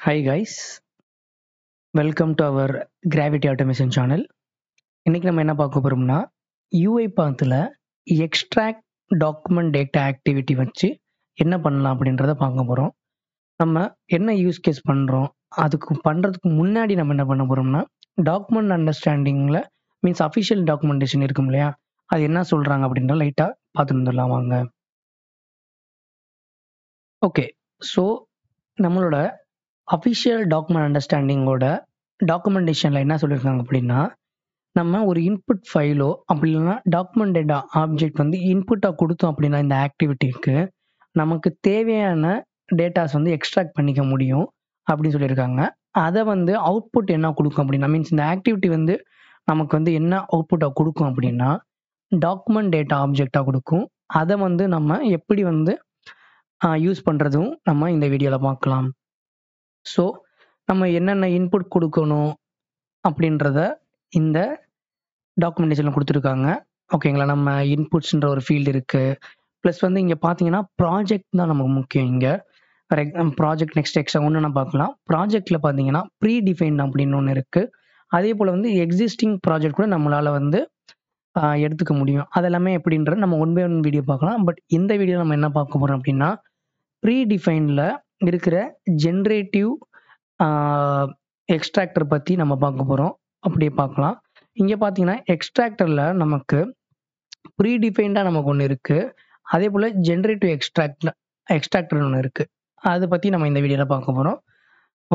Hi guys, welcome to our Gravity Automation channel. இன்னைக்கு நம்ம என்ன பார்க்க போறோம்னா UiPathல extract document data activity வச்சு என்ன பண்ணலாம் அப்படின்றத பார்க்க போறோம். நம்ம என்ன யூஸ் கேஸ் பண்றோம், அதுக்கு பண்றதுக்கு முன்னாடி நம்ம என்ன பண்ண போறோம்னா டாக்குமெண்ட் அண்டர்ஸ்டாண்டிங்ல மீன்ஸ் அஃபிஷியல் டாக்குமெண்டேஷன் இருக்கும் இல்லையா, அது என்ன சொல்றாங்க அப்படின்ற லைட்டா பார்த்துட்டு வந்துடலாம் வாங்க. ஓகே, ஸோ நம்மளோட அஃபிஷியல் டாக்குமெண்ட் அண்டர்ஸ்டாண்டிங்கோட டாக்குமெண்டேஷனில் என்ன சொல்லியிருக்காங்க அப்படின்னா, நம்ம ஒரு இன்புட் ஃபைலோ அப்படி இல்லைன்னா டாக்குமெண்ட் டேட்டா ஆப்ஜெக்ட் வந்து இன்புட்டாக கொடுத்தோம் அப்படின்னா இந்த ஆக்டிவிட்டிக்கு நமக்கு தேவையான டேட்டாஸ் வந்து எக்ஸ்ட்ராக்ட் பண்ணிக்க முடியும் அப்படின்னு சொல்லியிருக்காங்க. அதை வந்து அவுட்புட் என்ன கொடுக்கும் அப்படின்னா, மீன்ஸ் இந்த ஆக்டிவிட்டி வந்து நமக்கு வந்து என்ன அவுட்புட்டாக கொடுக்கும் அப்படின்னா டாக்குமெண்ட் டேட்டா ஆப்ஜெக்டாக கொடுக்கும். அதை வந்து நம்ம எப்படி வந்து யூஸ் பண்ணுறதும் நம்ம இந்த வீடியோவில் பார்க்கலாம். ஸோ நம்ம என்னென்ன இன்புட் கொடுக்கணும் அப்படின்றத இந்த டாக்குமெண்டேஷனில் கொடுத்துருக்காங்க. ஓகேங்களா, நம்ம இன்புட்ஸ்ன்ற ஒரு ஃபீல்டு இருக்குது. ப்ளஸ் வந்து இங்கே பார்த்தீங்கன்னா ப்ராஜெக்ட் தான் நமக்கு முக்கியம். இங்கே ப்ராஜெக்ட் நெக்ஸ்ட் எக்ஸ்ட்ரா ஒன்று நான் பார்க்கலாம். ப்ராஜெக்டில் பார்த்தீங்கன்னா ப்ரீ டிஃபைன்ட் அப்படின்னு ஒன்று இருக்குது. அதே போல் வந்து எக்ஸிஸ்டிங் ப்ராஜெக்ட் கூட நம்மளால் வந்து எடுத்துக்க முடியும். அதெல்லாமே எப்படின்றது நம்ம ஒன் பை ஒன் வீடியோ பார்க்கலாம். பட் இந்த வீடியோ நம்ம என்ன பார்க்க போகிறோம் அப்படின்னா ப்ரீ டிஃபைனில் இருக்கிற ஜென்ரேட்டிவ் எக்ஸ்ட்ராக்டர் பற்றி நம்ம பார்க்க போகிறோம். அப்படியே பார்க்கலாம். இங்கே பார்த்தீங்கன்னா எக்ஸ்ட்ராக்டரில் நமக்கு ப்ரீ டிஃபைன்டாக நமக்கு ஒன்று இருக்குது. அதே போல் ஜென்ரேட்டிவ் எக்ஸ்ட்ராக்டர் ஒன்று இருக்குது. அதை பற்றி நம்ம இந்த வீடியோவில் பார்க்க போகிறோம்.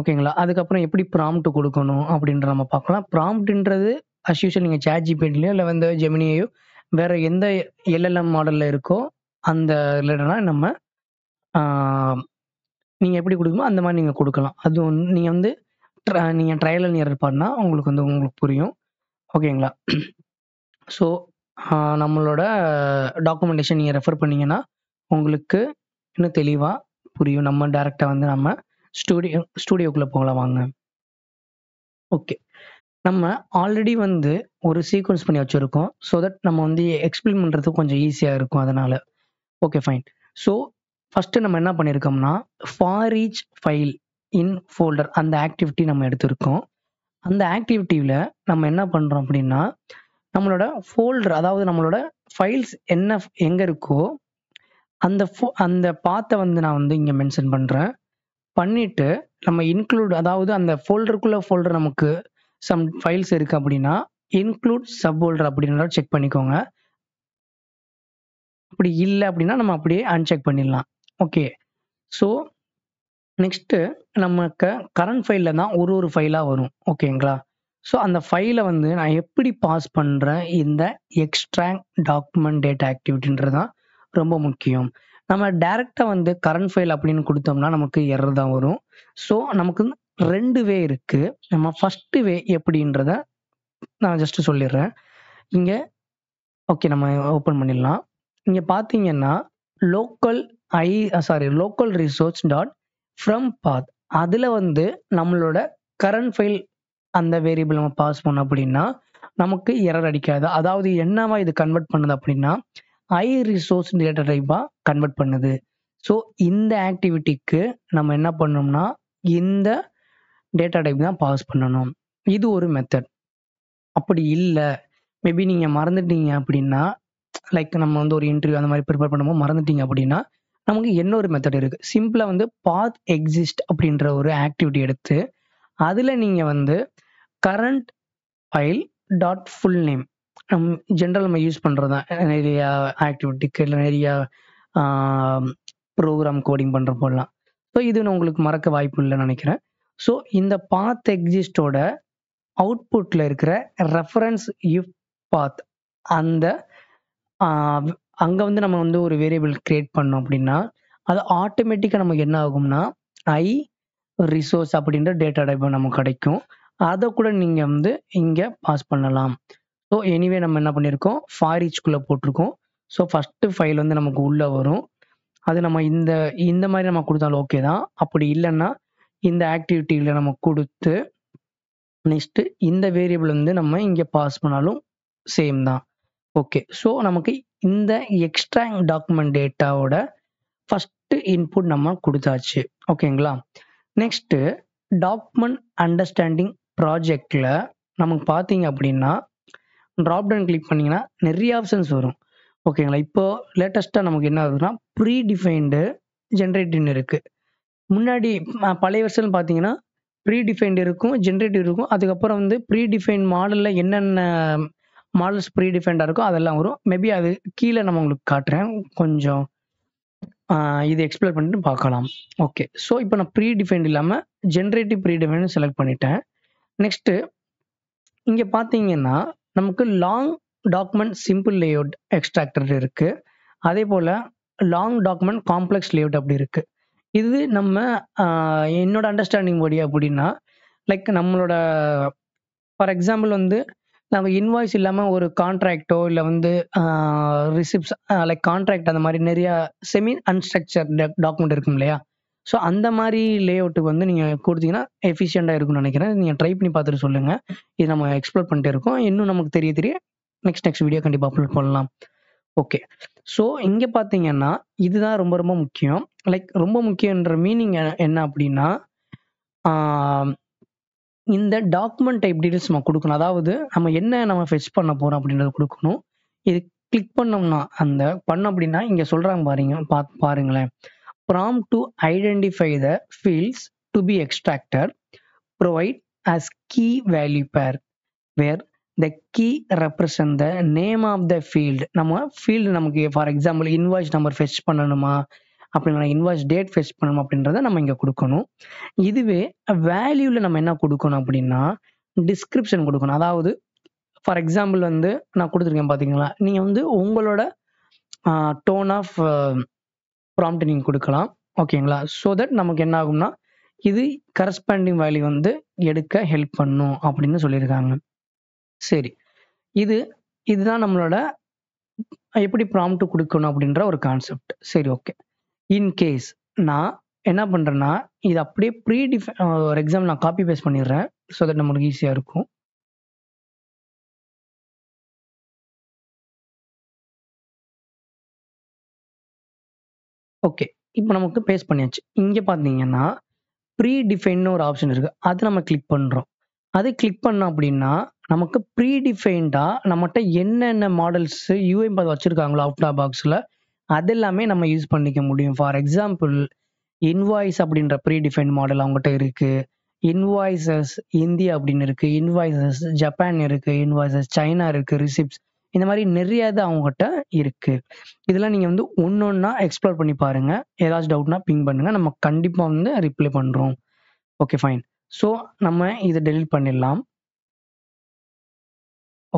ஓகேங்களா, அதுக்கப்புறம் எப்படி ப்ராம்ப்ட் கொடுக்கணும் அப்படின்ற நம்ம பார்க்கலாம். ப்ராம்ப்ட்ன்றது அஸ் யூஷுவல் நீங்கள் ChatGPTலையோ இல்லை வந்து ஜெமினியோ வேறு எந்த LLM மாடலில் இருக்கோ அந்த ரிலேட்டடாக நம்ம நீங்கள் எப்படி கொடுக்கணுமோ அந்த மாதிரி நீங்கள் கொடுக்கலாம். அது ஒன்று நீங்கள் வந்து நீங்கள் ட்ரையல் அண்ட் எரர் பண்ணால் உங்களுக்கு புரியும். ஓகேங்களா, ஸோ நம்மளோட டாக்குமெண்டேஷன் நீங்கள் ரெஃபர் பண்ணிங்கன்னா உங்களுக்கு இன்னும் தெளிவாக புரியும். நம்ம டேரெக்டாக வந்து நம்ம ஸ்டூடியோக்குள்ளே போகலாம் வாங்க. ஓகே, நம்ம ஆல்ரெடி வந்து ஒரு சீக்வன்ஸ் பண்ணி வச்சுருக்கோம். ஸோ தட் நம்ம வந்து எக்ஸ்பிளைன் பண்ணுறதுக்கு கொஞ்சம் ஈஸியாக இருக்கும். அதனால் ஓகே ஃபைன். ஸோ ஃபஸ்ட்டு நம்ம என்ன பண்ணியிருக்கோம்னா for each file in folder அந்த ஆக்டிவிட்டி நம்ம எடுத்திருக்கோம். அந்த ஆக்டிவிட்டியில் நம்ம என்ன பண்ணுறோம் அப்படின்னா நம்மளோட ஃபோல்டர், அதாவது நம்மளோட ஃபைல்ஸ் எங்கே இருக்கோ அந்த பாத்தை வந்து நான் வந்து இங்கே மென்ஷன் பண்ணுறேன். பண்ணிவிட்டு நம்ம இன்க்ளூட், அதாவது அந்த ஃபோல்டர் நமக்கு சம் ஃபைல்ஸ் இருக்குது அப்படின்னா இன்க்ளூட் சப் ஃபோல்டர் அப்படின்றத செக் பண்ணிக்கோங்க. அப்படி இல்லை அப்படின்னா நம்ம அப்படியே அன்செக் பண்ணிடலாம். ஓகே, ஸோ நெக்ஸ்ட்டு நமக்கு கரண்ட் ஃபைலில் தான் ஒரு ஃபைலாக வரும். ஓகேங்களா, ஸோ அந்த ஃபைலை வந்து நான் எப்படி பாஸ் பண்ணுறேன் இந்த எக்ஸ்ட்ராக்ட் டாக்குமெண்ட் டேட்டா ஆக்டிவிட்டின்றது தான் ரொம்ப முக்கியம். நம்ம டைரெக்டாக வந்து கரண்ட் ஃபைல் அப்படின்னு கொடுத்தோம்னா நமக்கு எரர் தான் வரும். ஸோ நமக்கு 2 வே இருக்குது. நம்ம ஃபஸ்ட்டு வே எப்படின்றத நான் ஜஸ்ட்டு சொல்லிடுறேன். இங்கே ஓகே நம்ம ஓப்பன் பண்ணிடலாம். இங்கே பார்த்தீங்கன்னா லோக்கல் ரிசோர்ஸ் டாட் ஃப்ரம் பாத், அதில் வந்து நம்மளோட கரண்ட் ஃபைல் அந்த வேரியபிள் நம்ம பாஸ் பண்ணோம் அப்படின்னா நமக்கு எரர் அடிக்காது. அதாவது என்னவா இது கன்வெர்ட் பண்ணுது அப்படின்னா ரிசோர்ஸ் டேட்டா டைப்பாக கன்வெர்ட் பண்ணுது. ஸோ இந்த ஆக்டிவிட்டிக்கு நம்ம என்ன பண்ணோம்னா இந்த டேட்டா டைப் தான் பாஸ் பண்ணணும். இது ஒரு மெத்தட். அப்படி இல்லை, மேபி நீங்கள் மறந்துட்டீங்க அப்படின்னா, லைக் நம்ம வந்து ஒரு இன்டர்வியூ அந்த மாதிரி ப்ரிப்பேர் பண்ணும்போது மறந்துட்டீங்க அப்படின்னா நமக்கு இன்னொரு மெத்தட் இருக்குது. சிம்பிளாக வந்து பாத் எக்ஸிஸ்ட் அப்படின்ற ஒரு ஆக்டிவிட்டி எடுத்து அதில் நீங்கள் வந்து current file dot full name general நம்ம யூஸ் பண்ணுறது தான் நிறைய ஆக்டிவிட்டிக்கு, இல்லை நிறைய ப்ரோக்ராம் கோடிங் பண்ணுற போடலாம். ஸோ இது உங்களுக்கு மறக்க வாய்ப்பு இல்லைன்னு நினைக்கிறேன். ஸோ இந்த பாத் எக்ஸிஸ்டோட அவுட்புட்டில் இருக்கிற ரெஃபரன்ஸ் இஃப் பாத் அந்த அங்கே வந்து நம்ம வந்து ஒரு வேரியபிள் கிரியேட் பண்ணோம் அப்படின்னா அது ஆட்டோமேட்டிக்காக நமக்கு என்ன ஆகும்னா ரிசோர்ஸ் அப்படின்ற டேட்டா டைப் நமக்கு கிடைக்கும். அதை கூட நீங்கள் வந்து இங்கே பாஸ் பண்ணலாம். ஸோ எனிவே நம்ம என்ன பண்ணியிருக்கோம், ஃபார் ஈச்குள்ளே போட்டிருக்கோம். ஸோ ஃபஸ்ட்டு ஃபைல் வந்து நமக்கு உள்ளே வரும். அது நம்ம இந்த மாதிரி நம்ம கொடுத்தாலும் ஓகே தான். அப்படி இல்லைன்னா இந்த ஆக்டிவிட்டியில் நம்ம கொடுத்து நெக்ஸ்ட்டு இந்த வேரியபிள் வந்து நம்ம இங்கே பாஸ் பண்ணாலும் சேம் தான். ஓகே, ஸோ நமக்கு இந்த எக்ஸ்ட்ராக்ட் டாக்குமெண்ட் டேட்டாவோட ஃபஸ்ட்டு இன்புட் நம்ம கொடுத்தாச்சு. ஓகேங்களா, நெக்ஸ்ட்டு டாக்குமெண்ட் அண்டர்ஸ்டாண்டிங் ப்ராஜெக்டில் நமக்கு பார்த்தீங்க அப்படின்னா ட்ராப் டவுன் கிளிக் பண்ணிங்கன்னா நிறைய ஆப்ஷன்ஸ் வரும். ஓகேங்களா? இப்போ லேட்டஸ்ட்டாக நமக்கு என்ன ஆகுதுன்னா ப்ரீ டிஃபைன்டு ஜென்ரேட்டிவ்னு இருக்குது. முன்னாடி பழைய வெர்ஷன் பார்த்தீங்கன்னா ப்ரீ டிஃபைன்டு இருக்கும், ஜென்ரேட்டிவ் இருக்கும். அதுக்கப்புறம் வந்து ப்ரீ டிஃபைன் மாடலில் என்னென்ன மாடல்ஸ் ப்ரீ டிஃபைன்டாக இருக்கோ அதெல்லாம் வரும். மேபி அது கீழே நம்ம உங்களுக்கு காட்டுறேன். கொஞ்சம் இது எக்ஸ்ப்ளோர் பண்ணிட்டு பார்க்கலாம். ஓகே. ஸோ இப்போ நான் ப்ரீ டிஃபைன்ட் இல்லாமல் ஜென்ரேட்டிவ் ப்ரீ டிஃபைன் செலக்ட் பண்ணிட்டேன். நெக்ஸ்ட்டு இங்கே பார்த்தீங்கன்னா நமக்கு long document simple layout extractor இருக்குது. அதே போல் லாங் டாக்குமெண்ட் காம்ப்ளெக்ஸ் லேஅவுட் அப்படி இருக்குது. இது நம்ம என்னோட அண்டர்ஸ்டாண்டிங் படி அப்படின்னா லைக் நம்மளோட ஃபார் எக்ஸாம்பிள் வந்து நம்ம இன்வாய்ஸ் இல்லாமல் ஒரு கான்ட்ராக்டோ இல்லை வந்து ரிசிப்ட்ஸ் லைக் கான்ட்ராக்ட் அந்த மாதிரி நிறையா செமி அன்ஸ்ட்ரக்சர் டாக்குமெண்ட் இருக்கும் இல்லையா? ஸோ அந்த மாதிரி லேஅவுட்டுக்கு வந்து நீங்கள் கொடுத்தீங்கன்னா எஃபிஷியண்டாக இருக்கும்னு நினைக்கிறேன். நீங்கள் ட்ரை பண்ணி பார்த்துட்டு சொல்லுங்கள். இது நம்ம எக்ஸ்ப்ளோர் பண்ணிட்டே இருக்கோம். இன்னும் நமக்கு தெரிய நெக்ஸ்ட் வீடியோ கண்டிப்பாக அப்லோட் பண்ணலாம். ஓகே. ஸோ இங்கே பார்த்தீங்கன்னா இதுதான் ரொம்ப ரொம்ப முக்கியம். லைக் ரொம்ப முக்கியன்ற மீனிங் என்ன அப்படின்னா இந்த டாக்குமெண்ட் டைப் டீடைல்ஸ் நம்ம கொடுக்கணும். அதாவது நம்ம ஃபெச் பண்ண போகிறோம் அப்படின்றத கொடுக்கணும். இது கிளிக் பண்ணோம்னா பண்ணோம் அப்படின்னா இங்கே சொல்கிறாங்க பாருங்களேன். Prompt to identify the fields to be extracted provide as key value pair where the key represent the name of the field. நம்ம ஃபீல்டு நமக்கு for example invoice number fetch பண்ணணுமா அப்படின்னா இன்வாய்ஸ் டேட் ஃபெச் பண்ணணும் அப்படின்றத நம்ம இங்கே கொடுக்கணும். இதுவே வேல்யூவில் நம்ம என்ன கொடுக்கணும் அப்படின்னா டிஸ்கிரிப்ஷன் கொடுக்கணும். அதாவது ஃபார் எக்ஸாம்பிள் வந்து நான் கொடுத்துருக்கேன் பார்த்தீங்களா? நீங்கள் வந்து உங்களோட டோன் ஆஃப் ப்ராம்ப்ட் நீங்கள் கொடுக்கலாம். ஓகேங்களா? ஸோ தட் நமக்கு என்ன ஆகும்னா இது கரஸ்பாண்டிங் வேல்யூ வந்து எடுக்க ஹெல்ப் பண்ணும் அப்படின்னு சொல்லியிருக்காங்க. சரி, இதுதான் நம்மளோட எப்படி ப்ராம்ப்ட் கொடுக்கணும் அப்படின்ற ஒரு கான்செப்ட். சரி, ஓகே. இன்கேஸ் நான் என்ன பண்ணுறேன்னா இது அப்படியே ஒரு எக்ஸாம்பிள் நான் காப்பி பேஸ்ட் பண்ணிடுறேன். ஸோ தட் நம்மளுக்கு ஈஸியாக இருக்கும். ஓகே, இப்போ நமக்கு பேஸ்ட் பண்ணியாச்சு. இங்கே பார்த்தீங்கன்னா ப்ரீ டிஃபைன்னு ஒரு ஆப்ஷன் இருக்குது. அது நம்ம கிளிக் பண்ணுறோம். அது கிளிக் பண்ணோம் அப்படின்னா நமக்கு ப்ரீ டிஃபைன்டாக நம்மகிட்ட என்னென்ன மாடல்ஸ் யூஐ வச்சுருக்காங்களோ அவுட் ஆஃப் பாக்ஸில் அதெல்லாமே நம்ம யூஸ் பண்ணிக்க முடியும். ஃபார் எக்ஸாம்பிள் இன்வாய்ஸ் அப்படின்ற ப்ரீ டிஃபைன் மாடல் அவங்ககிட்ட இருக்குது. இன்வாய்ஸஸ் இந்தியா அப்படின்னு இருக்குது. இன்வாய்ஸஸ் ஜப்பான் இருக்குது. இன்வாய்ஸஸ் சைனா இருக்குது. ரிசிப்ட்ஸ் இந்த மாதிரி நிறைய இது அவங்ககிட்ட இருக்குது. இதெல்லாம் நீங்கள் வந்து ஒன்று ஒன்றா எக்ஸ்ப்ளோர் பண்ணி பாருங்கள். ஏதாச்சும் டவுட்னா பிங் பண்ணுங்கள். நம்ம கண்டிப்பாக வந்து ரிப்ளை பண்ணுறோம். Okay, fine. ஸோ நம்ம இதை டெலிட் பண்ணிடலாம்.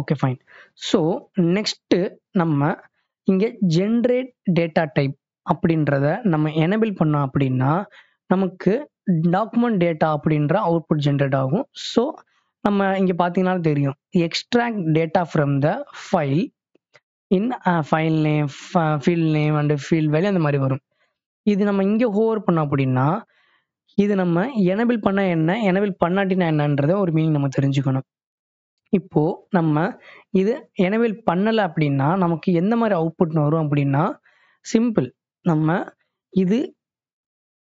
Okay, fine. ஸோ நெக்ஸ்ட்டு நம்ம இங்கே ஜென்ரேட் டேட்டா டைப் அப்படின்றத நம்ம எனேபிள் பண்ணோம் அப்படின்னா நமக்கு டாக்குமெண்ட் டேட்டா அப்படின்ற அவுட்புட் ஜென்ரேட் ஆகும். ஸோ நம்ம இங்கே பார்த்தீங்கன்னா தெரியும் extract data from the file in file name, field name and field value அந்த மாதிரி வரும். இது நம்ம இங்கே ஹோவர் பண்ணோம் அப்படின்னா இது நம்ம எனேபிள் பண்ண என்ன, எனேபிள் பண்ணாட்டினா என்னன்றத ஒரு மீனிங் நம்ம தெரிஞ்சுக்கணும். இப்போ நம்ம இது எனேபிள் பண்ணலை அப்படின்னா நமக்கு எந்த மாதிரி அவுட்புட் வரும் அப்படின்னா சிம்பிள். நம்ம இது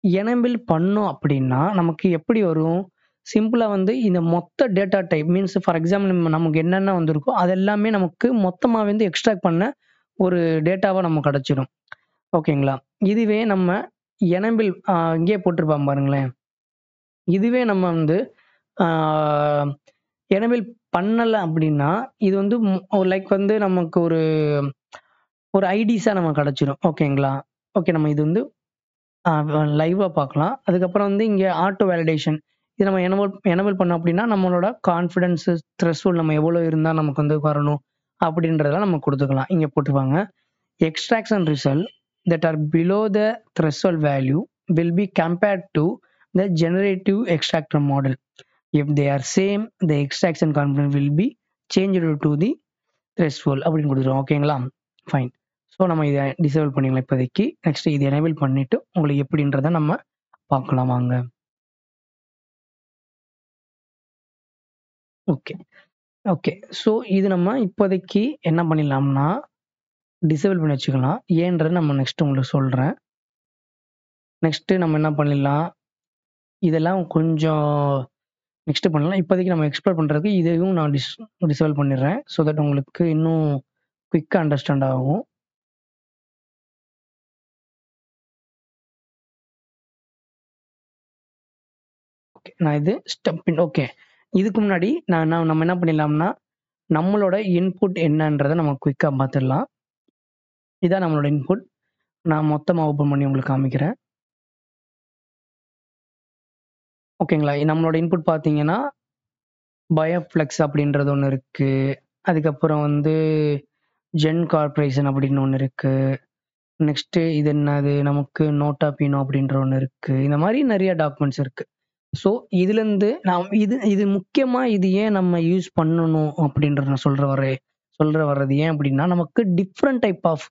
எனேபிள் பண்ணோம் அப்படின்னா நமக்கு எப்படி வரும்? சிம்பிளாக வந்து இந்த மொத்த data type means for example நமக்கு என்னென்ன வந்திருக்கோ அதெல்லாமே நமக்கு மொத்தமாக வந்து எக்ஸ்ட்ராக்ட் பண்ண ஒரு டேட்டாவாக நமக்கு கிடச்சிடும். ஓகேங்களா? இதுவே நம்ம எனேபிள் இங்கே போட்டிருப்பாங்க பாருங்களேன். இதுவே நம்ம வந்து எனேபிள் பண்ணலை அப்படின்னா இது வந்து லைக் வந்து நமக்கு ஒரு ஐடிஸாக நமக்கு கிடச்சிடும். ஓகேங்களா? ஓகே, நம்ம இது வந்து லைவாக பார்க்கலாம். அதுக்கப்புறம் வந்து இங்கே ஆட்டோ வேலிடேஷன் இது நம்ம எனேபிள் பண்ணோம் அப்படின்னா நம்மளோட கான்ஃபிடன்ஸ் த்ரெஷ்ஹோல்ட் நம்ம எவ்வளோ இருந்தால் நமக்கு வந்து வரணும் அப்படின்றதெல்லாம் நம்ம கொடுத்துக்கலாம். இங்கே போட்டுருவாங்க extraction result that are below the threshold value will be compared to the generative extractor model. If they are same, the extraction confidence will be changed to the threshold அப்படின்னு கொடுத்துருவோம். ஓகேங்களா? ஃபைன். ஸோ நம்ம இதை disable பண்ணிக்கலாம் இப்போதைக்கு. Next இது enable பண்ணிவிட்டு உங்களுக்கு எப்படின்றத நம்ம பார்க்கலாம் வாங்க. Okay, okay. ஸோ இது நம்ம இப்போதைக்கு என்ன பண்ணிடலாம்னா டிசேபிள் பண்ணி வச்சுக்கலாம். ஏன்றது நம்ம நெக்ஸ்ட் உங்களுக்கு சொல்கிறேன். நெக்ஸ்ட்டு நம்ம என்ன பண்ணிடலாம், இதெல்லாம் கொஞ்சம் நெக்ஸ்ட் பண்ணலாம். இப்போதைக்கு நம்ம எக்ஸ்ப்ளோர் பண்ணுறதுக்கு இதையும் நான் டிசேபிள் பண்ணிடுறேன். ஸோ தட் உங்களுக்கு இன்னும் குயிக்காக அண்டர்ஸ்டாண்ட் ஆகும். ஓகே, நான் இது ஓகே. இதுக்கு முன்னாடி நம்ம என்ன பண்ணிடலாம்னா, நம்மளோட இன்புட் என்னன்றதை நம்ம குயிக்காக பார்த்துடலாம். இதான் நம்மளோட இன்புட். நான் மொத்தமாக ஓப்பன் பண்ணி உங்களுக்கு காமிக்கிறேன். ஓகேங்களா, நம்மளோட இன்புட் பார்த்தீங்கன்னா பயோஃப்ளெக்ஸ் அப்படின்றது ஒன்று இருக்கு. அதுக்கப்புறம் வந்து ஜென் கார்பரேஷன் அப்படின்னு ஒன்று இருக்கு. நெக்ஸ்ட் இது என்னது, நமக்கு நோட்டா பீனோ அப்படின்ற ஒன்று இருக்கு. இந்த மாதிரி நிறைய டாக்குமெண்ட்ஸ் இருக்கு. ஸோ இதுலேருந்து நான் இது முக்கியமா இது ஏன் நம்ம யூஸ் பண்ணணும் அப்படின்றத நான் சொல்ற வர்றது ஏன் அப்படின்னா, நமக்கு டிஃப்ரெண்ட் டைப் ஆஃப்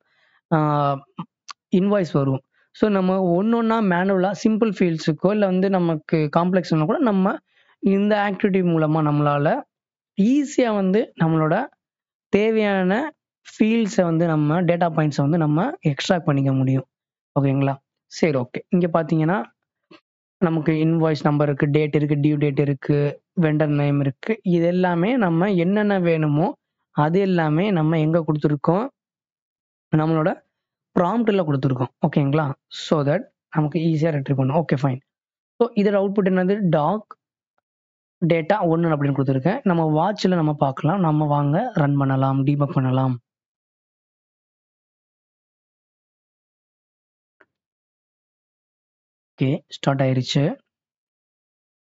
இன்வாய்ஸ் வரும். ஸோ நம்ம ஒன்னொன்னா மேனுவலா சிம்பிள் ஃபீல்ட்ஸுக்கோ இல்லை வந்து நமக்கு காம்ப்ளெக்ஸ்னா கூட நம்ம இந்த ஆக்டிவிட்டி மூலமா நம்மளால ஈஸியா வந்து நம்மளோட தேவையான ஃபீல்ட்ஸை வந்து நம்ம டேட்டா பாயிண்ட்ஸை வந்து நம்ம எக்ஸ்ட்ராக்ட் பண்ணிக்க முடியும். ஓகேங்களா, சரி ஓகே. இங்க பாத்தீங்கன்னா நமக்கு இன்வாய்ஸ் நம்பர் இருக்கு, டேட் இருக்கு, டியூ டேட் இருக்கு, வெண்டர் நேம் இருக்கு. இது எல்லாமே நம்ம என்னென்ன வேணுமோ அது எல்லாமே நம்ம எங்க கொடுத்துருக்கோம், நம்மளோட ப்ராம்ப்ட்ல கொடுத்துருக்கோம். ஓகேங்களா, ஸோ தட் நமக்கு ஈஸியாக ரெட்ரீவ் பண்ணும். Okay fine. ஸோ இதோட அவுட்புட் என்னது, டாக் டேட்டா 1 அப்படின்னு கொடுத்துருக்கேன். நம்ம வாட்சில் நம்ம பார்க்கலாம். நம்ம வாங்க ரன் பண்ணலாம், டீபக் பண்ணலாம். ஓகே, ஸ்டார்ட் ஆயிருச்சு.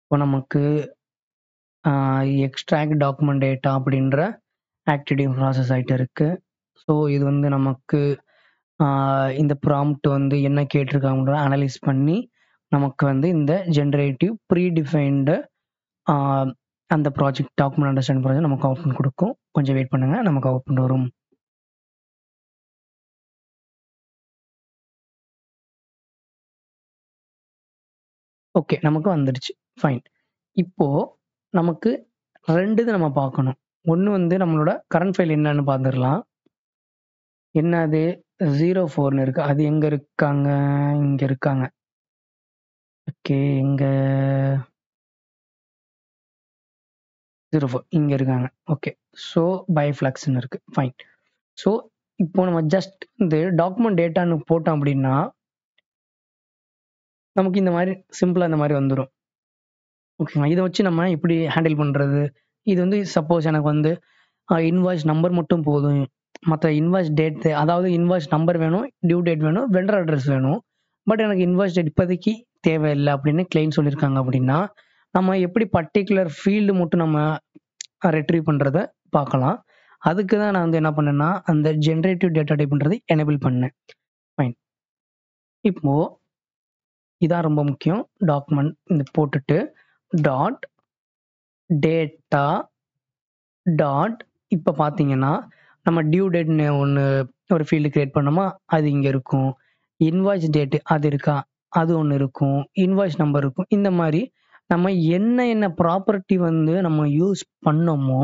இப்போ நமக்கு எக்ஸ்ட்ராக்ட் டாக்குமெண்ட் டேட்டா அப்படின்ற ஆக்டிவிட்டி ப்ராசஸ் ஆகிட்டு இருக்கு. ஸோ இது வந்து நமக்கு இந்த ப்ராம்ப்ட் வந்து என்ன கேட்டிருக்காங்கன்ற அனலைஸ் பண்ணி நமக்கு வந்து இந்த ஜென்ரேட்டிவ் ப்ரீடிஃபைன்டு அந்த ப்ராஜெக்ட் டாக்குமெண்ட் அண்டர்ஸ்டாண்ட் ப்ராஜெக்ட் நமக்கு அவுட்புட் கொடுக்கும். கொஞ்சம் வெயிட் பண்ணுங்க, நமக்கு அவுட்புட் வரும். ஓகே, நமக்கு வந்துடுச்சு. ஃபைன். இப்போ நமக்கு 2 இது நம்ம பார்க்கணும். ஒன்று வந்து நம்மளோட கரண்ட் ஃபைல் என்னன்னு பார்த்துடலாம். என்னது 04ன்னு இருக்கு, அது எங்க இருக்காங்க, இங்க இருக்காங்க. ஓகே, எங்க 04 இங்க இருக்காங்க. ஓகே, ஸோ பயோஃப்ளெக்ஸ்ன்னு இருக்கு. ஃபைன். ஸோ இப்போ நம்ம ஜஸ்ட் இந்த டாக்குமெண்ட் டேட்டான்னு போட்டோம் அப்படின்னா நமக்கு இந்த மாதிரி சிம்பிளா இந்த மாதிரி வந்துடும். ஓகேங்களா, இதை வச்சு நம்ம எப்படி ஹேண்டில் பண்றது, இது வந்து சப்போஸ் எனக்கு வந்து இன்வாய்ஸ் நம்பர் மட்டும் போதும், மற்ற இன்வாய்ஸ் டேட், அதாவது இன்வாய்ஸ் நம்பர் வேணும், டியூ டேட் வேணும், வெண்டர் அட்ரஸ் வேணும், பட் எனக்கு இன்வாய்ஸ் டேட் இப்போதைக்கு தேவையில்லை அப்படின்னு கிளைண்ட் சொல்லியிருக்காங்க அப்படின்னா நம்ம எப்படி பர்டிகுலர் ஃபீல்டு மட்டும் நம்ம ரெட்ரீவ் பண்ணுறதை பார்க்கலாம். அதுக்கு தான் நான் வந்து என்ன பண்ணேன்னா அந்த ஜென்ரேட்டிவ் டேட்டா டைப்ன்றது எனேபிள் பண்ணேன். ஃபைன். இப்போ இதான் ரொம்ப முக்கியம். டாக்குமெண்ட் இந்த போட்டுட்டு டாட் டேட்டா டாட் இப்போ பார்த்தீங்கன்னா நம்ம டியூ டேட்னு ஒன்று ஒரு ஃபீல்டு கிரியேட் பண்ணோமா, அது இங்கே இருக்கும். இன்வாய்ஸ் டேட்டு அது இருக்கா, அது ஒன்று இருக்கும். இன்வாய்ஸ் நம்பர் இருக்கும். இந்த மாதிரி நம்ம என்ன ப்ராப்பர்ட்டி வந்து நம்ம யூஸ் பண்ணோமோ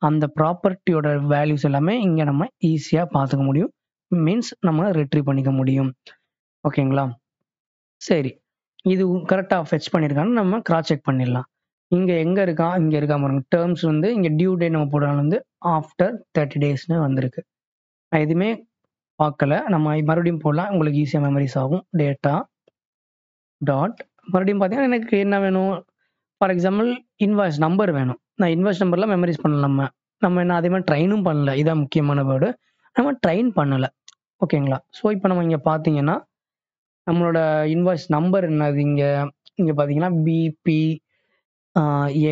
அந்த ப்ராப்பர்ட்டியோட வேல்யூஸ் எல்லாமே இங்கே நம்ம ஈஸியாக பார்த்துக்க முடியும். மீன்ஸ் நம்ம ரெட்ரீவ் பண்ணிக்க முடியும். ஓகேங்களா, சரி. இது கரெக்டாக ஃபெச் பண்ணியிருக்கான்னு நம்ம கிராஸ் செக் பண்ணிடலாம். இங்கே எங்கே இருக்கான், இங்கே இருக்கா பாருங்க. டேர்ம்ஸ் வந்து இங்கே டியூ டேட் நம்ம போடுறது வந்து ஆஃப்டர் 30 டேஸ்னு வந்திருக்கு. நான் எதுவுமே பார்க்கல, நம்ம மறுபடியும் போடலாம், உங்களுக்கு ஈஸியாக மெமரிஸ் ஆகும். டேட்டா டாட் மறுபடியும் பார்த்தீங்கன்னா எனக்கு என்ன வேணும், ஃபார் எக்ஸாம்பிள் இன்வாய்ஸ் நம்பர் வேணும். நான் இன்வாய்ஸ் நம்பர்லாம் மெமரிஸ் பண்ணலாம். நம்ம என்ன அதே மாதிரி ட்ரைனும் பண்ணல. இதான் முக்கியமான வேர்டு, நம்ம ட்ரைன் பண்ணலை. ஓகேங்களா, ஸோ இப்போ நம்ம இங்கே பார்த்தீங்கன்னா நம்மளோட இன்வாய்ஸ் நம்பர் என்னது, இங்கே பார்த்தீங்கன்னா பிபி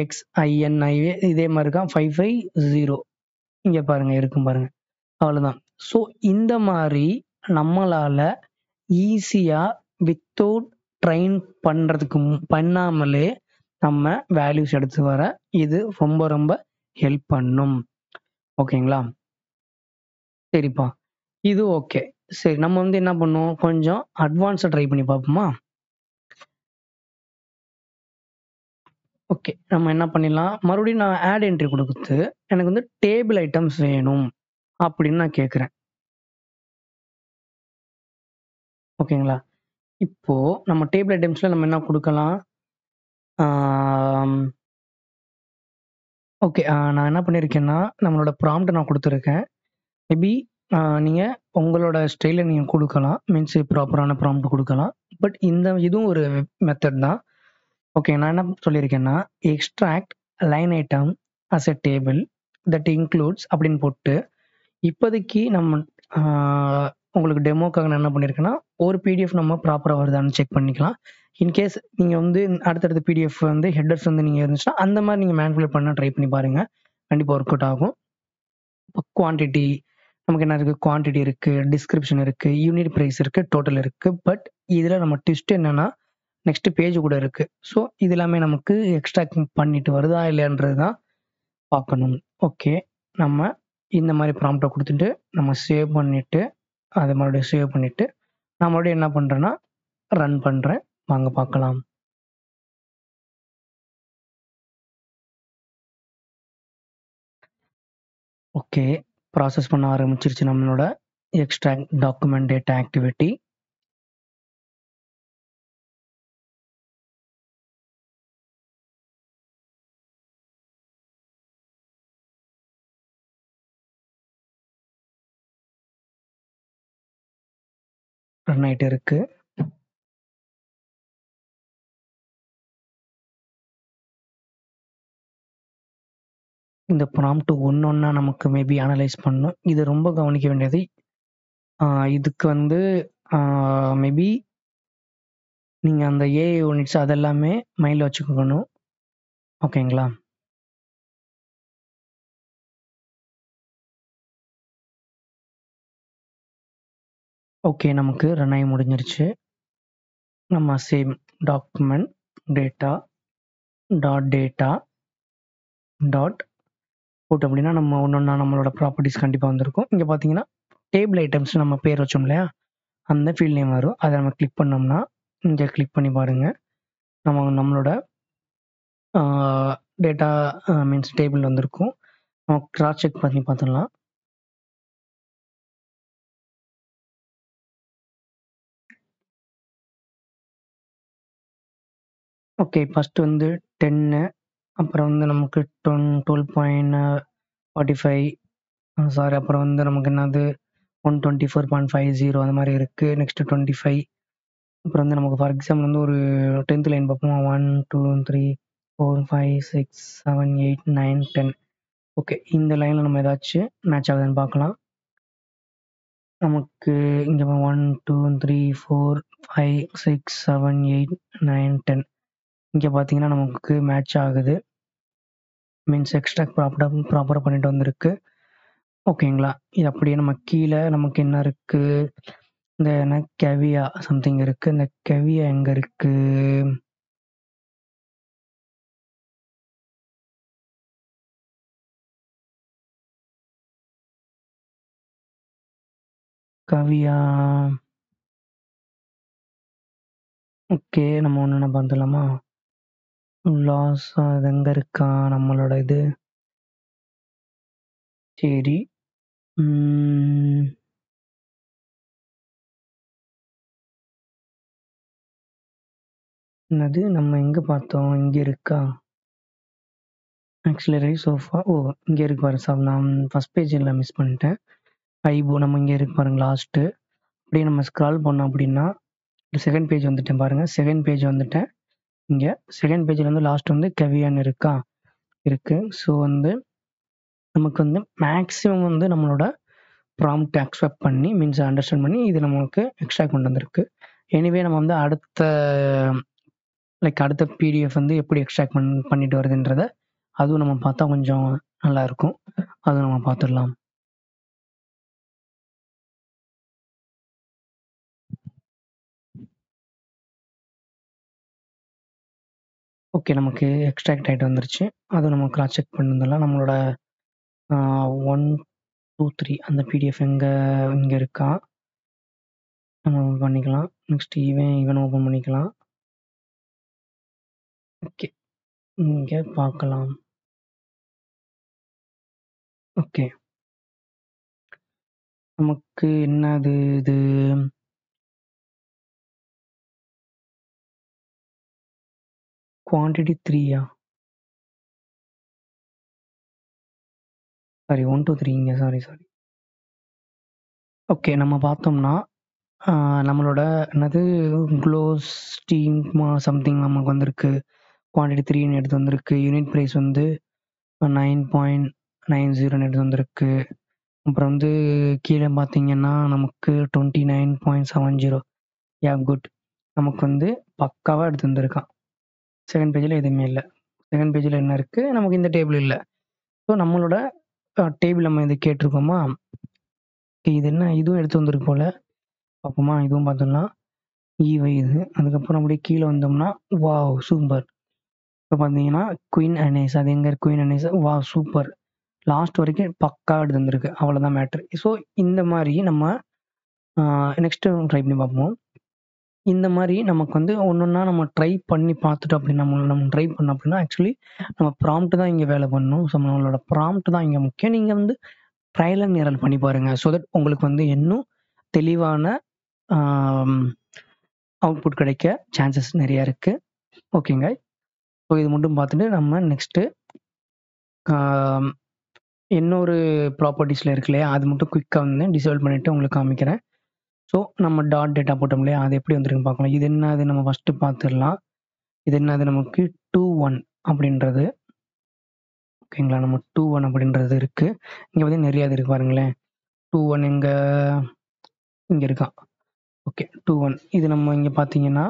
XINI இதே மாதிரி தான் 550 இங்கே பாருங்க இருக்கும் பாருங்க, அவ்வளோதான். ஸோ இந்த மாதிரி நம்மளால ஈஸியாக வித்தவுட் ட்ரைன் பண்ணுறதுக்கு பண்ணாமலே நம்ம வேல்யூஸ் எடுத்து வர இது ரொம்ப ரொம்ப ஹெல்ப் பண்ணும். ஓகேங்களா, சரிப்பா, இது ஓகே. சரி, நம்ம வந்து என்ன பண்ணுவோம், கொஞ்சம் அட்வான்ஸாக ட்ரை பண்ணி பார்ப்போமா. ஓகே, நம்ம என்ன பண்ணிடலாம், மறுபடியும் நான் ஆட் என்ட்ரி கொடுத்து எனக்கு வந்து டேபிள் ஐட்டம்ஸ் வேணும் அப்படின்னு நான் கேட்குறேன். ஓகேங்களா, இப்போ நம்ம டேபிள் ஐட்டம்ஸ்ல நம்ம என்ன கொடுக்கலாம், ஓகே. நான் என்ன பண்ணியிருக்கேன்னா, நம்மளோட ப்ராம்ப்ட் நான் குடுத்துருக்கேன். மேபி நீங்க உங்களோட ஸ்டைல்ல நீங்க குடுக்கலாம். மீன்ஸ் ப்ராப்பரான ப்ராம்ப்ட் குடுக்கலாம். பட் இதுவும் ஒரு மெத்தட் தான். ஓகே. நான் என்ன சொல்லியிருக்கேன்னா, extract line item as a table that includes அப்படின்னு போட்டு, இப்போதைக்கு நம்ம ஆ உங்களுக்கு டெமோக்காக நான் என்ன பண்ணியிருக்கேன்னா, ஒரு பிடிஎஃப் நம்ம ப்ராப்பரா வருதான்னு செக் பண்ணிக்கலாம். இன்கேஸ் நீங்க வந்து அடுத்தடுத்த பிடிஎஃப் வந்து ஹெட்டர்ஸ் வந்து நீங்க இருந்துச்சுன்னா, அந்த மாரி நீங்க மேனிபுலேட் பண்ண ட்ரை பண்ணி பாருங்க. கண்டிப்பா ஒர்க் அவுட் ஆகும். இப்போ குவான்டிட்டி நமக்கு என்ன இருக்கு? குவான்டிட்டி இருக்கு, டிஸ்கிரிப்ஷன் இருக்கு, யூனிட் பிரைஸ் இருக்கு, டோட்டல் இருக்கு. பட் இதுல நம்ம ட்விஸ்ட் என்னன்னா, நெக்ஸ்ட் பேஜ் கூட இருக்கு. ஸோ இது எல்லாமே நமக்கு எக்ஸ்ட்ராக்ட் பண்ணிட்டு வருதா இல்லையான்றது தான் பார்க்கணும். ஓகே. நம்ம இந்த மாரி ப்ராம்ப்ட்ட குடுத்துட்டு, நம்ம சேவ் பண்ணிட்டு, அத மறுபடியும் சேவ் பண்ணிட்டு, நான் மறுபடியும் என்ன பண்றேன்னா, ரன் பண்றேன். வாங்க பார்க்கலாம். ஓகே. ப்ராசஸ் பண்ண ஆரம்பிச்சிருச்சு நம்மளோட extract document data activity. Run ஆயிட்டு இருக்கு. இந்த ப்ராம்ப்ட் ஒண்ணொண்ணா நமக்கு மேபி அனலைஸ் பண்ணணும். இது ரொம்ப கவனிக்க வேண்டியது. இதுக்கு வந்து மேபி நீங்க அந்த ஏஐ யூனிட்ஸ் அதெல்லாமே மைண்ட்ல வச்சுக்கணும். ஓகேங்களா? ஓகே. நமக்கு ரன் ஆகி முடிஞ்சிருச்சு. நம்ம சேம் டாக்குமெண்ட் டேட்டா டேட்டா போட்டோம் அப்படின்னா, நம்ம ஒண்ணொண்ணா நம்மளோட ப்ராப்பர்ட்டீஸ் கண்டிப்பா வந்திருக்கும். இங்க பார்த்தீங்கன்னா, டேபிள் ஐட்டம்ஸ் நம்ம பேர் வச்சோம் இல்லையா? அந்த ஃபீல்ட் நேம் வரும். அத நம்ம கிளிக் பண்ணோம்னா, இங்க கிளிக் பண்ணி பாருங்க. நம்மளோட ஆ டேட்டா மீன்ஸ் டேபிள் வந்திருக்கும். நம்ம கிராஸ் செக் பண்ணி பார்த்துடலாம். ஓகே. ஃபர்ஸ்ட் வந்து 10 அப்புறம் வந்து நமக்கு 12.45 சாரி அப்புறம் வந்து நமக்கு என்னது 124.50 அந்த மாரி இருக்கு. நெக்ஸ்ட் 25 அப்புறம் வந்து நமக்கு ஃபார் எக்ஸாம்பிள் வந்து ஒரு 10th லைன் பார்ப்போமா 1, 2, 3, 4, 5, 6, 7, 8, 9, 10 ஓகே. இந்த லைன்ல நம்ம ஏதாச்சும் மேட்ச் ஆகுதான்னு பார்க்கலாம். நமக்கு இங்க 1, 2, 3, 4, 5, 6, 7, 8, 9, 10 இங்க பார்த்தீங்கன்னா நமக்கு மேட்ச் ஆகுது. மீன்ஸ் எக்ஸ்ட்ராக்ட் ப்ராப்பரா பண்ணிட்டு வந்திருக்கு. ஓகேங்களா? இது அப்படியே நம்ம கீழ நமக்கு என்ன இருக்கு? இந்த என்ன கெவியா சம்திங் இருக்கு. இந்த கெவியா எங்க இருக்கு? கவியா ஓகே. நம்ம ஒண்ணொண்ணா பார்த்துடலாமா? லாஸ் அது எங்க இருக்கா? நம்மளோட இது. சரி. ம். என்னது? நம்ம எங்க பார்த்தோம்? இங்க இருக்கா? Auxiliary sofa. ஓ! இங்க இருக்கு பாருங்க. நான் ஃபர்ஸ்ட் பேஜ்ல மிஸ் பண்ணிட்டேன். ஐபோ நம்ம இங்க இருக்கு பாருங்க லாஸ்ட்டு. அப்படியே நம்ம ஸ்க்ரால் பண்ணோம் அப்படின்னா, செகண்ட் பேஜ் வந்துட்டேன் பாருங்க. செகண்ட் பேஜ் வந்துட்டேன். இங்க செகண்ட் பேஜ்ல வந்து லாஸ்ட் வந்து கெவியான்னு இருக்கா? இருக்கு. ஸோ வந்து நமக்கு வந்து மேக்ஸிமம் வந்து நம்மளோட ப்ராம்ப்ட் அக்செப்ட் பண்ணி மீன்ஸ் அண்டர்ஸ்டாண்ட் பண்ணி இது நமக்கு எக்ஸ்ட்ராக்ட் கொண்டு வந்திருக்கு. எனிவே நம்ம வந்து அடுத்த பிடிஎஃப் வந்து எப்படி எக்ஸ்ட்ராக்ட் பண்ணிட்டு வருதுன்றத அதுவும் நம்ம பார்த்தா கொஞ்சம் நல்லா இருக்கும். அதுவும் நம்ம பார்த்துடலாம். ஓகே. நமக்கு எக்ஸ்ட்ராக்ட் ஆயிட்டு வந்துருச்சு. அதுவும் நம்ம கிராஸ் செக் பண்ணிருந்தலாம். நம்மளோட 1, 2, 3 அந்த பிடிஎஃப் இங்க இருக்கா? நம்ம பண்ணிக்கலாம். நெக்ஸ்ட் இவன் ஓப்பன் பண்ணிக்கலாம். ஓகே. இங்க பார்க்கலாம். ஓகே. நமக்கு என்னது இது? குவான்டிட்டி 3யா? சாரி 1 2 3ங்க. சாரி. ஓகே, நம்ம பார்த்தோம்னா நம்மளோட என்னது க்ளோஸ் ஸ்டீம் சம்திங் நமக்கு வந்திருக்கு. குவான்டிட்டி 3ன்னு எடுத்து வந்திருக்கு. யூனிட் ப்ரைஸ் வந்து 9.90 எடுத்து வந்திருக்கு. அப்புறம் வந்து கீழே பார்த்தீங்கன்னா நமக்கு 29.70. குட். நமக்கு வந்து பக்காவாக எடுத்து வந்திருக்கான். செகண்ட் பேஜில் எதுவுமே இல்லை. செகண்ட் பேஜில் என்ன இருக்குது, நமக்கு இந்த டேபிள் இல்லை. ஸோ நம்மளோட டேபிள் நம்ம இது கேட்டிருக்கோமா, இது என்ன இதுவும் எடுத்து வந்திருக்கு போல். பார்ப்போமா, இதுவும் பார்த்தோம்னா ஈவை இது. அதுக்கப்புறம் அப்படியே கீழே வந்தோம்னா வாவ் சூப்பர். இப்போ பார்த்தீங்கன்னா குயின் அனேஸ், அது எங்கே இருக்கு? Queen Anne's. Wow super. Last வரைக்கும் பக்கா எடுத்து வந்திருக்கு. அவ்வளோதான் மேட்ரு. ஸோ இந்த மாதிரி நம்ம நெக்ஸ்ட்டு ட்ரை பண்ணி பார்ப்போம். இந்த மாதிரி நமக்கு வந்து ஒன்றா நம்ம ட்ரை பண்ணி பார்த்துட்டோம் அப்படின்னா, நம்ம ட்ரை பண்ணோம் அப்படின்னா ஆக்சுவலி நம்ம ப்ராம்ப்ட் தான் இங்கே வேலை பண்ணணும். ஸோ நம்மளோட ப்ராம்ப்ட் தான் இங்கே முக்கியம். நீங்கள் வந்து ட்ரையல் அண்ட் எரர் பண்ணி பாருங்கள். ஸோ தட் உங்களுக்கு வந்து இன்னும் தெளிவான அவுட்புட் கிடைக்க சான்சஸ் நிறையா இருக்குது. ஓகேங்க. ஸோ இது மட்டும் பார்த்துட்டு நம்ம நெக்ஸ்ட்டு இன்னொரு ப்ராப்பர்ட்டிஸில் இருக்கு இல்லையா, அது மட்டும் குயிக்காக வந்து டிசேபிள் பண்ணிவிட்டு உங்களுக்கு காமிக்கிறேன். ஸோ நம்ம டாட் டேட்டா போட்டோம் இல்லையா, அது எப்படி வந்துருக்குன்னு பார்க்கலாம். இது என்ன, அது நம்ம ஃபஸ்ட்டு பார்த்துடலாம். இது என்ன, அது நமக்கு 2 1 அப்படின்றது. ஓகேங்களா, நம்ம 2 1 அப்படின்றது இருக்குது. இங்கே வந்து நிறையா இது இருக்குது பாருங்களேன். 2 1 இங்கே இருக்கான். ஓகே 2 1. இது நம்ம இங்கே பார்த்தீங்கன்னா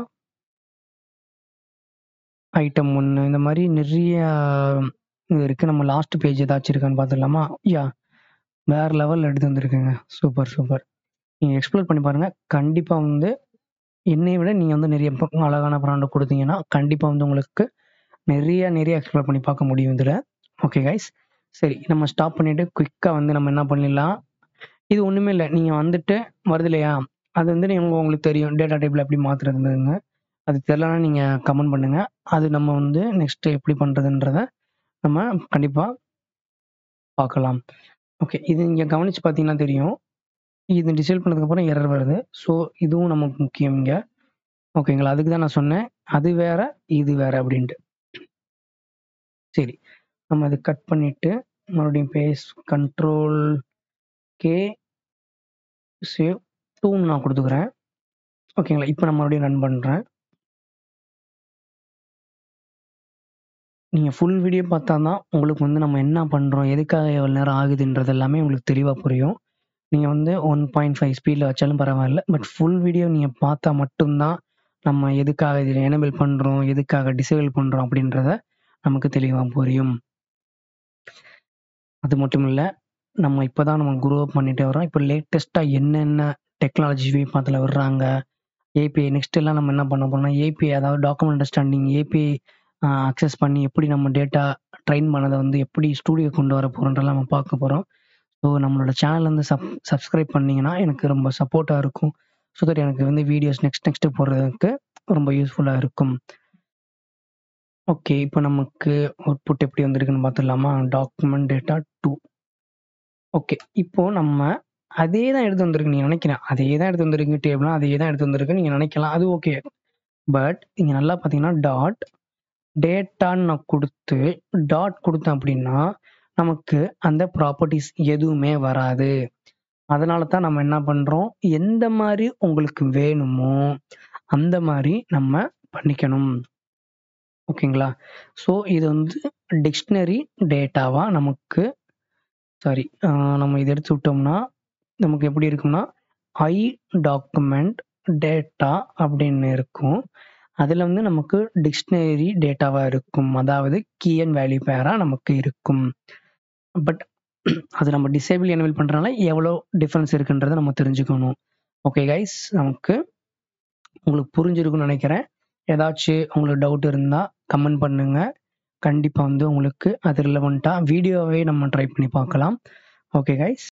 ஐட்டம் 1 இந்த மாதிரி நிறைய இது இருக்குது. நம்ம லாஸ்ட் பேஜ் ஏதாச்சும் இருக்கான்னு பார்த்துடலாமா? வேறு லெவலில் எடுத்து வந்துருக்குங்க. Super super. நீங்கள் எக்ஸ்ப்ளோர் பண்ணி பாருங்கள். கண்டிப்பாக வந்து என்னை விட நீங்கள் வந்து நிறைய அழகான ப்ராண்டை கொடுத்தீங்கன்னா கண்டிப்பாக வந்து உங்களுக்கு நிறைய எக்ஸ்ப்ளோர் பண்ணி பார்க்க முடியும் இதில். ஓகே கைஸ், சரி நம்ம ஸ்டாப் பண்ணிவிட்டு குயிக்காக வந்து நம்ம என்ன பண்ணிடலாம். இது ஒன்றுமே இல்லை, நீங்கள் வந்துட்டு வருது இல்லையா, அது வந்து உங்களுக்கு தெரியும் டேட்டா டேபிள் எப்படி மாற்றுறதுங்க. அது தெரியலனா நீங்கள் கமெண்ட் பண்ணுங்கள். அது நம்ம வந்து நெக்ஸ்ட்டு எப்படி பண்ணுறதுன்றதை நம்ம கண்டிப்பாக பார்க்கலாம். ஓகே, இது இங்கே கவனித்து பார்த்தீங்கன்னா தெரியும், இது டிசைட் பண்ணதுக்கப்புறம் எரர் வருது. ஸோ இதுவும் நமக்கு முக்கியம் இங்கே. ஓகேங்களா, அதுக்கு தான் நான் சொன்னேன் அது வேற இது வேற அப்படின்ட்டு. சரி, நம்ம அதை கட் பண்ணிவிட்டு மறுபடியும் கண்ட்ரோல் கே சேவ் 2ன்னு நான் கொடுத்துக்கிறேன். ஓகேங்களா, இப்போ நான் மறுபடியும் ரன் பண்ணுறேன். நீங்கள் ஃபுல் வீடியோ பார்த்தா தான் உங்களுக்கு வந்து நம்ம என்ன பண்ணுறோம், எதுக்காக எவ்வளோ நேரம் ஆகுதுன்றது எல்லாமே உங்களுக்கு தெளிவாக புரியும். நீங்கள் வந்து 1.5 ஸ்பீடில் வச்சாலும் பரவாயில்ல. பட் ஃபுல் வீடியோ நீங்கள் பார்த்தா மட்டும்தான் நம்ம எதுக்காக இதில் எனேபிள் பண்ணுறோம், எதுக்காக டிசேபிள் பண்ணுறோம் அப்படின்றத நமக்கு தெளிவாக புரியும். அது மட்டும் இல்லை, நம்ம இப்போ தான் நம்ம குரோ அப் பண்ணிகிட்டே வரோம். இப்போ லேட்டஸ்ட்டாக என்னென்ன டெக்னாலஜி அதில் வர்றாங்க, ஏபிஐ நெக்ஸ்ட் எல்லாம் நம்ம என்ன பண்ண போகிறோம்னா ஏபிஐ, அதாவது டாக்குமெண்ட் அண்டர்ஸ்டாண்டிங் ஏபிஐ அக்சஸ் பண்ணி எப்படி நம்ம டேட்டா ட்ரெயின் பண்ணதை வந்து எப்படி ஸ்டூடியோ கொண்டு வர போகிறோன்றலாம் நம்ம பார்க்க போகிறோம். ஸோ நம்மளோட சேனல் வந்து சப்ஸ்கிரைப் பண்ணிங்கன்னா எனக்கு ரொம்ப சப்போர்ட்டாக இருக்கும். ஸோ தட் எனக்கு வந்து வீடியோஸ் நெக்ஸ்ட்டு போடுறதுக்கு ரொம்ப யூஸ்ஃபுல்லாக இருக்கும். ஓகே, இப்போ நமக்கு அவுட்புட் எப்படி வந்திருக்குன்னு பார்த்துடலாமா? Document data 2. ஓகே, இப்போது நம்ம அதே தான் எடுத்து வந்திருக்கு நீங்கள் நினைக்கிறேன். அதே தான் எடுத்து வந்திருக்கு டேபிளாக, அதே தான் எடுத்து வந்திருக்கு நீங்கள் நினைக்கலாம். அது ஓகே. பட் இங்கே நல்லா பார்த்தீங்கன்னா டாட் டேட்டான்னு நான் கொடுத்தேன் அப்படின்னா நமக்கு அந்த ப்ராப்பர்ட்டிஸ் எதுவுமே வராது. அதனால தான் நம்ம என்ன பண்ணுறோம், எந்த மாதிரி உங்களுக்கு வேணுமோ அந்த மாதிரி நம்ம பண்ணிக்கணும். ஓகேங்களா, ஸோ இது வந்து டிக்ஷனரி டேட்டாவாக நமக்கு நம்ம இதை எடுத்து விட்டோம்னா நமக்கு எப்படி இருக்கும்னா ஐ டாக்குமெண்ட் டேட்டா அப்படின்னு இருக்கும். அதில் வந்து நமக்கு டிக்ஷனரி டேட்டாவாக இருக்கும், அதாவது கீ அண்ட் வேல்யூ பேராக நமக்கு இருக்கும். பட் அது நம்ம டிசேபிள் எனேபிள் பண்ணுறதுனால எவ்வளோ டிஃப்ரென்ஸ் இருக்குன்றதை நம்ம தெரிஞ்சுக்கணும். ஓகே கைஸ், நமக்கு உங்களுக்கு புரிஞ்சிருக்குன்னு நினைக்கிறேன். ஏதாச்சும் உங்களுக்கு டவுட் இருந்தால் கமெண்ட் பண்ணுங்கள். கண்டிப்பாக வந்து உங்களுக்கு அது ரிலவெண்ட்டாக வீடியோவே நம்ம ட்ரை பண்ணி பார்க்கலாம். ஓகே கைஸ்,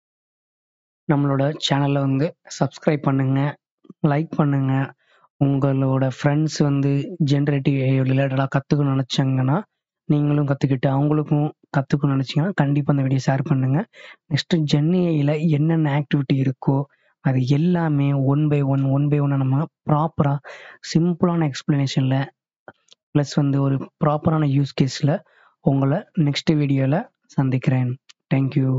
நம்மளோட சேனலை வந்து சப்ஸ்கிரைப் பண்ணுங்கள், லைக் பண்ணுங்கள். உங்களோட ஃப்ரெண்ட்ஸ் வந்து ஜென்ரேட்டிவ் ஏஐ ரிலேட்டடாக கற்றுக்கணும்னு நினச்சாங்கன்னா நீங்களும் கற்றுக்கிட்டு அவங்களுக்கும் கற்றுக்கணும்னு நினச்சிங்கன்னா கண்டிப்பாக அந்த வீடியோ ஷேர் பண்ணுங்கள். நெக்ஸ்ட்டு ஜென்ஏஐயில் என்னென்ன ஆக்டிவிட்டி இருக்கோ அது எல்லாமே ஒன் பை ஒன் நம்ம ப்ராப்பராக சிம்பிளான எக்ஸ்ப்ளனேஷனில் ப்ளஸ் வந்து ஒரு ப்ராப்பரான யூஸ் கேஸில் உங்களை நெக்ஸ்ட் வீடியோவில் சந்திக்கிறேன். தேங்க்யூ.